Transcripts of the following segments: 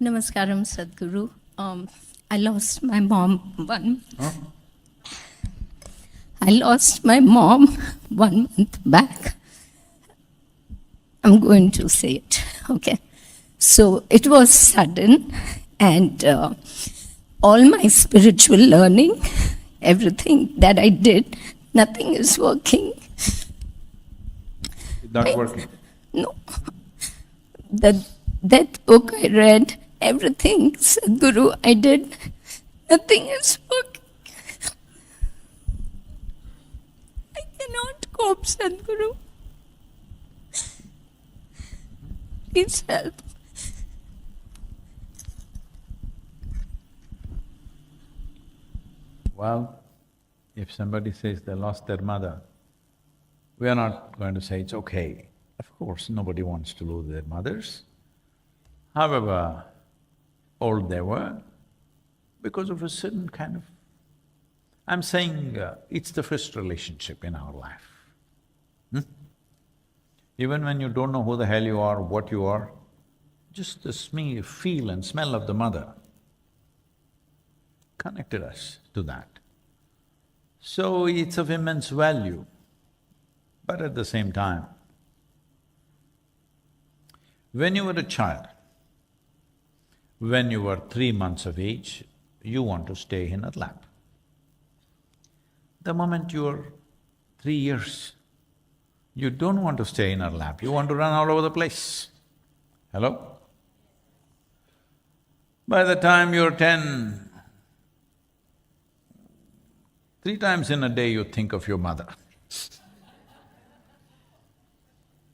Namaskaram, Sadguru. I lost my mom I lost my mom 1 month back. I'm going to say it, okay? So it was sudden, and all my spiritual learning, everything that I did, nothing is working. Not working. No. That book I read, everything, Sadguru, I did, nothing is working. I cannot cope, Sadguru. Please help. Well, if somebody says they lost their mother, we are not going to say it's okay. Of course, nobody wants to lose their mothers. However old they were, because of a certain kind of… I'm saying it's the first relationship in our life. Even when you don't know who the hell you are, what you are, just the feel and smell of the mother connected us to that. So it's of immense value, but at the same time, when you were a child, when you were 3 months of age, you want to stay in her lap. The moment you're 3 years, you don't want to stay in her lap, you want to run all over the place. Hello? By the time you're 10, 3 times in a day you think of your mother.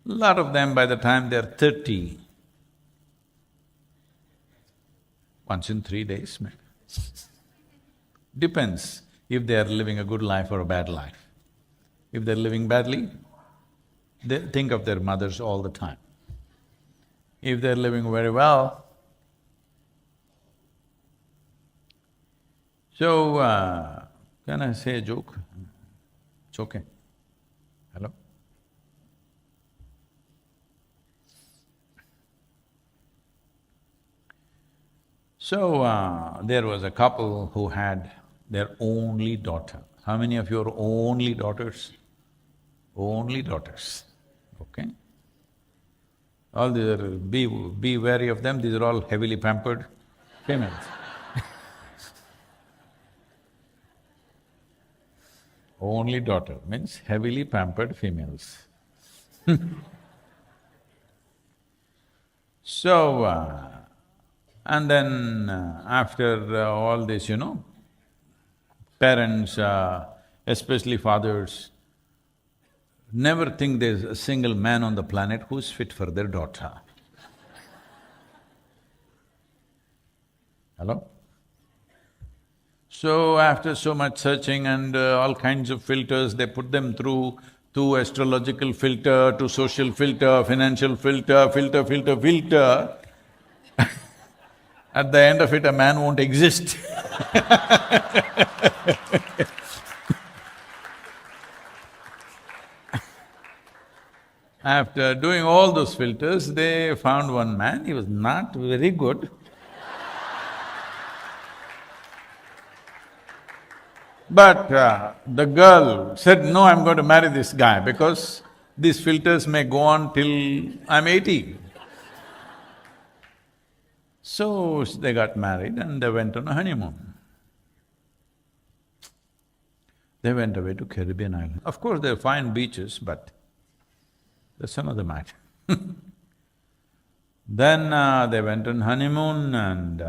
Lot of them, by the time they're 30, once in 3 days maybe. Depends if they are living a good life or a bad life. If they're living badly, they think of their mothers all the time. If they're living very well, so, can I say a joke? It's okay. Hello? So, there was a couple who had their only daughter. How many of you are only daughters? Only daughters, okay? All these are… be wary of them, these are all heavily pampered females. Only daughter means heavily pampered females. So, and then after all this, parents, especially fathers, never think there's a single man on the planet who's fit for their daughter. Hello? So after so much searching and all kinds of filters, they put them through to astrological filter, to social filter, financial filter, filter. At the end of it, a man won't exist. After doing all those filters, they found one man, he was not very good. But the girl said, no, I'm going to marry this guy because these filters may go on till I'm 80. So they got married and they went on a honeymoon. They went away to Caribbean island. Of course, there are fine beaches, but that's another matter. Then they went on honeymoon and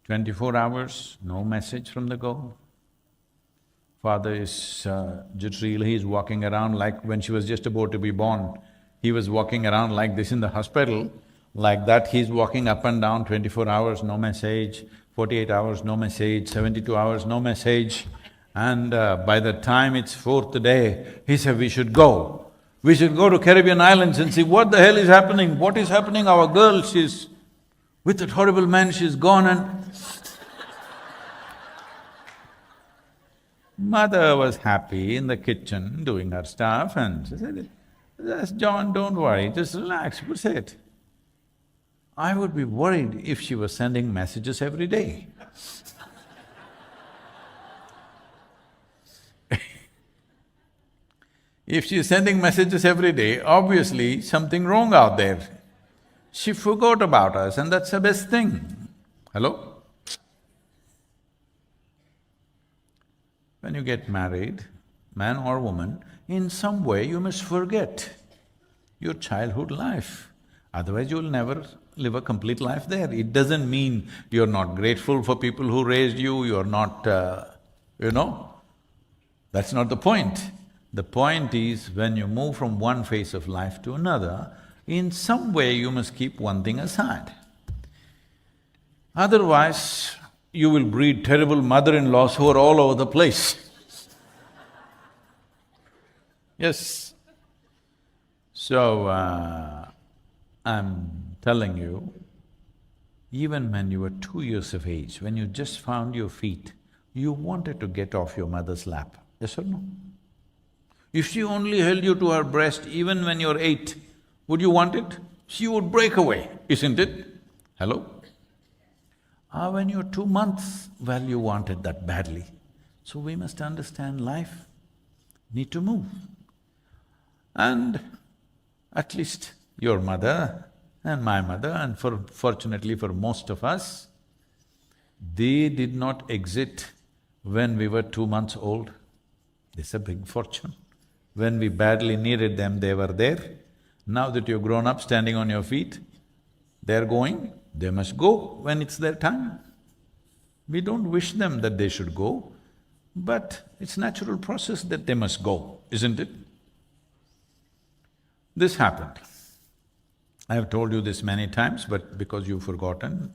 24 hours, no message from the girl. Father is jittery, he's walking around like when she was just about to be born, he was walking around like this in the hospital, like that he's walking up and down 24 hours, no message, 48 hours, no message, 72 hours, no message. And by the time it's 4th day, he said, we should go. We should go to Caribbean islands and see what the hell is happening, what is happening, our girl, she's with that horrible man, she's gone and… Mother was happy in the kitchen doing her stuff and she said, Just, John, don't worry, just relax, that's it. I would be worried if she was sending messages every day. If she's sending messages every day, obviously something wrong out there. She forgot about us and that's the best thing. Hello? When you get married, man or woman, in some way you must forget your childhood life. Otherwise you'll never live a complete life there. It doesn't mean you're not grateful for people who raised you, you're not, that's not the point. The point is, when you move from one phase of life to another, in some way you must keep one thing aside. Otherwise, you will breed terrible mother-in-laws who are all over the place. Yes. So, I'm telling you, even when you were 2 years of age, when you just found your feet, you wanted to get off your mother's lap, yes or no? If she only held you to her breast even when you're 8, would you want it? She would break away, isn't it? Hello? When you're 2 months, well, you wanted that badly. So we must understand life, need to move. And at least your mother and my mother, and fortunately for most of us, they did not exit when we were 2 months old. This is a big fortune. When we badly needed them, they were there. Now that you're grown up, standing on your feet, they're going, they must go when it's their time. We don't wish them that they should go, but it's natural process that they must go, isn't it? This happened. I have told you this many times, but because you've forgotten,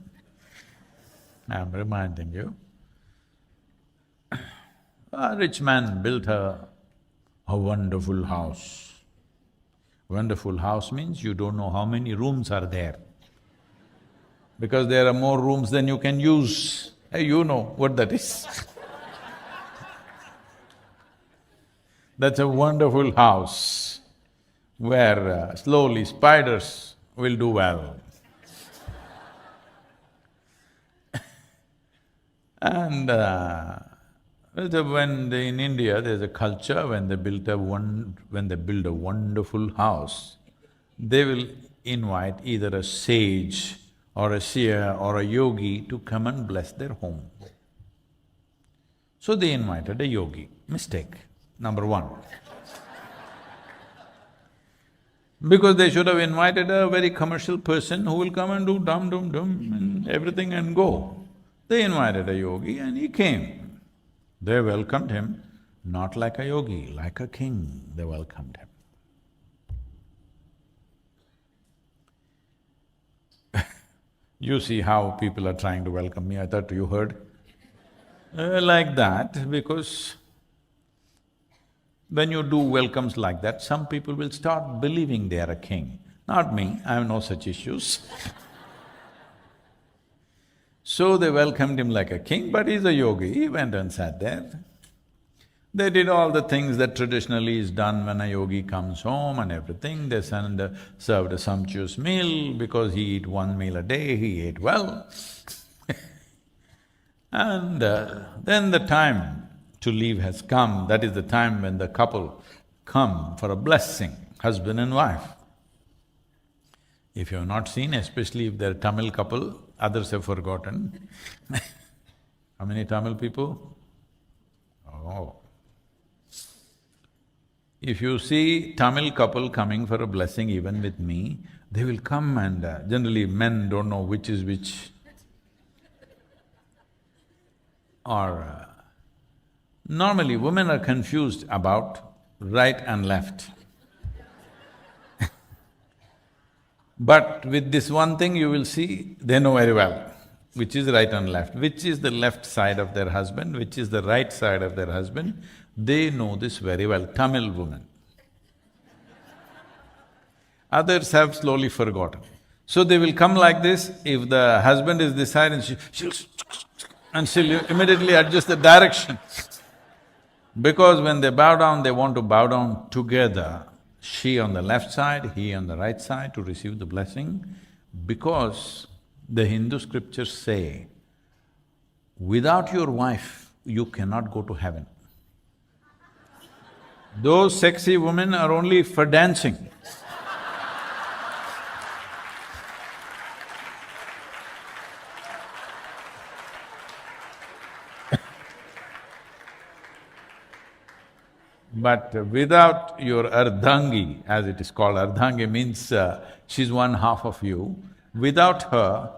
I'm reminding you. A rich man built a wonderful house. Wonderful house means you don't know how many rooms are there, because there are more rooms than you can use. Hey, you know what that is. That's a wonderful house where slowly spiders will do well. And in India, there's a culture, when they build a wonderful house, they will invite either a sage or a seer or a yogi to come and bless their home. So they invited a yogi. Mistake, number one. Because they should have invited a very commercial person who will come and do dum-dum-dum and everything and go. They invited a yogi and he came. They welcomed him, not like a yogi, like a king, they welcomed him. You see how people are trying to welcome me, I thought you heard. Like that, because when you do welcomes like that, some people will start believing they are a king. Not me, I have no such issues. So they welcomed him like a king, but he's a yogi, he went and sat there. They did all the things that traditionally is done when a yogi comes home and everything. They served a sumptuous meal, because he eat 1 meal a day, he ate well. And then the time to leave has come, that is the time when the couple come for a blessing, husband and wife. If you have not seen, especially if they're a Tamil couple, others have forgotten. How many Tamil people? Oh. If you see Tamil couple coming for a blessing even with me, they will come and generally men don't know which is which. Or normally women are confused about right and left. But with this one thing you will see, they know very well which is right and left, which is the left side of their husband, which is the right side of their husband. They know this very well, Tamil women. Others have slowly forgotten. So they will come like this, if the husband is this side and she'll immediately adjust the direction. Because when they bow down, they want to bow down together. She on the left side, he on the right side to receive the blessing, because the Hindu scriptures say, without your wife, you cannot go to heaven. Those sexy women are only for dancing. But without your ardhangi, as it is called, ardhangi means she's one half of you, without her,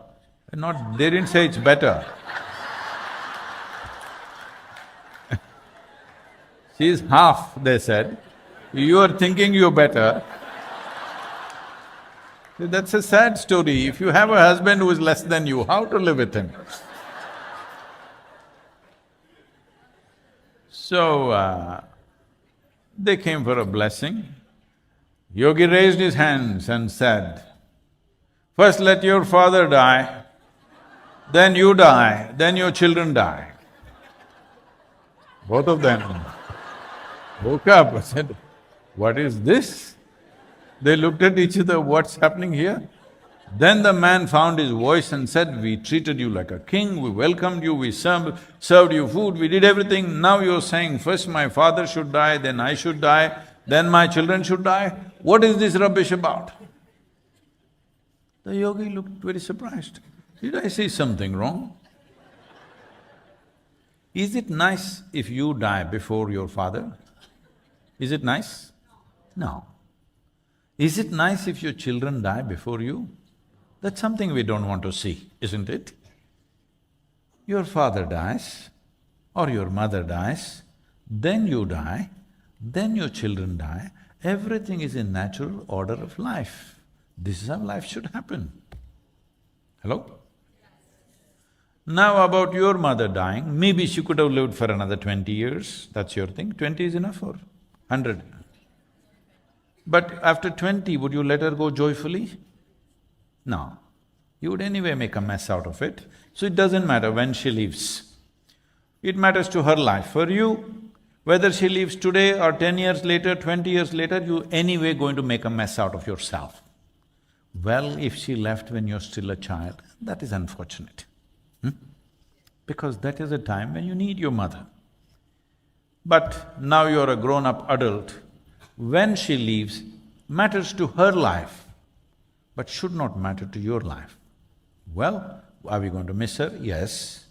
they didn't say it's better. She's half, they said. You are thinking you're better. That's a sad story. If you have a husband who is less than you, how to live with him? So, they came for a blessing. Yogi raised his hands and said, first let your father die, then you die, then your children die. Both of them woke up and said, what is this? They looked at each other, what's happening here? Then the man found his voice and said, we treated you like a king, we welcomed you, we served you food, we did everything. Now you're saying, first my father should die, then I should die, then my children should die. What is this rubbish about? The yogi looked very surprised. Did I say something wrong? Is it nice if you die before your father? Is it nice? No. Is it nice if your children die before you? That's something we don't want to see, isn't it? Your father dies or your mother dies, then you die, then your children die. Everything is in natural order of life. This is how life should happen. Hello? Now about your mother dying, maybe she could have lived for another 20 years, that's your thing. 20 is enough or 100? But after 20, would you let her go joyfully? No. You would anyway make a mess out of it, so it doesn't matter when she leaves. It matters to her life. For you, whether she leaves today or 10 years later, 20 years later, you anyway going to make a mess out of yourself. Well, if she left when you're still a child, that is unfortunate. Because that is a time when you need your mother. But now you're a grown-up adult, when she leaves, matters to her life, but should not matter to your life. Well, are we going to miss her? Yes.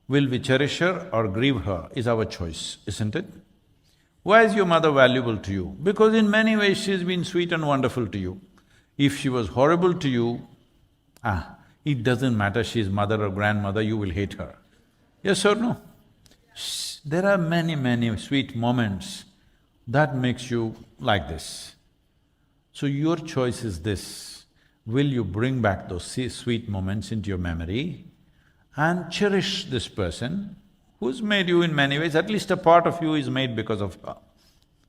Will we cherish her or grieve her is our choice, isn't it? Why is your mother valuable to you? Because in many ways she's been sweet and wonderful to you. If she was horrible to you, it doesn't matter she's mother or grandmother, you will hate her. Yes or no? There are many sweet moments that makes you like this. So your choice is this, will you bring back those sweet moments into your memory and cherish this person who's made you in many ways, at least a part of you is made because of her.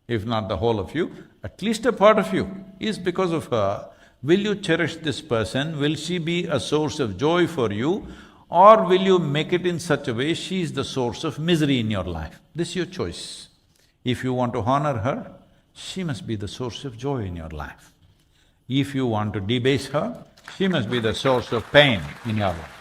If not the whole of you, at least a part of you is because of her. Will you cherish this person? Will she be a source of joy for you? Or will you make it in such a way she is the source of misery in your life? This is your choice. If you want to honor her, she must be the source of joy in your life. If you want to debase her, she must be the source of pain in your life.